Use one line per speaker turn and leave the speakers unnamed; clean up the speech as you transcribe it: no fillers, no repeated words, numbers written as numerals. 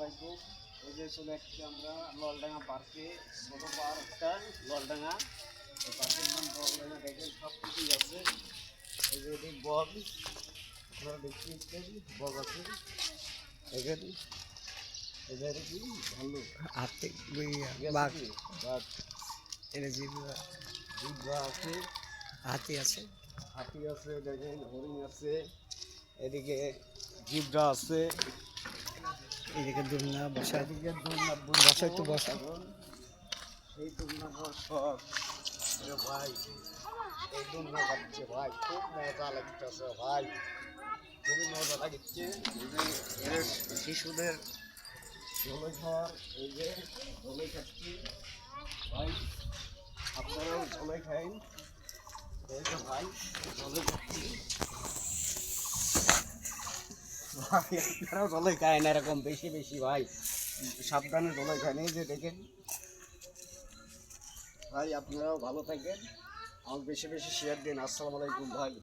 আলাইকুম। এই যে চলে আসছি আমরা ললডাঙ্গা পার্কে, ছোট পার্ক একটা ললডাঙ্গা। এই পার্কের নাম ললডাঙ্গা। দেখেন সব কিছুই আছে। এই যে এদিক বগ, আপনারা দেখতে পাচ্ছেন বগ আছে। দেখেন এদের কি ভালো
হাতি
বাঘ বাঘ
এটা জিব্রা
জিব্রা আছে,
হাতি আছে,
হাতি আছে, দেখেন হরিণ আছে, এদিকে জিব্রা আছে,
এদিকে দুলনা বসা
এদিকে দোলনা
বসা একটু বসা।
সেই দোলনা সব ভাই, এই দোলনা খাচ্ছে ভাই, খুব মজা লাগতেছে ভাই, খুবই মজা লাগছে। এই যে শিশুদের দোলে খাওয়ার, এই যে দোলে খাচ্ছি ভাই, আপনারাও দোলে খাইন। এই যে ভাই দোলে খাচ্ছি ভাই, আপনারাও দোলে খায় না এরকম বেশি বেশি ভাই, সাবধানে দোলে খান। এই যে দেখেন ভাই, আপনারাও ভালো থাকেন, আমাকে বেশি বেশি শেয়ার দিন। আসসালামু আলাইকুম ভাই।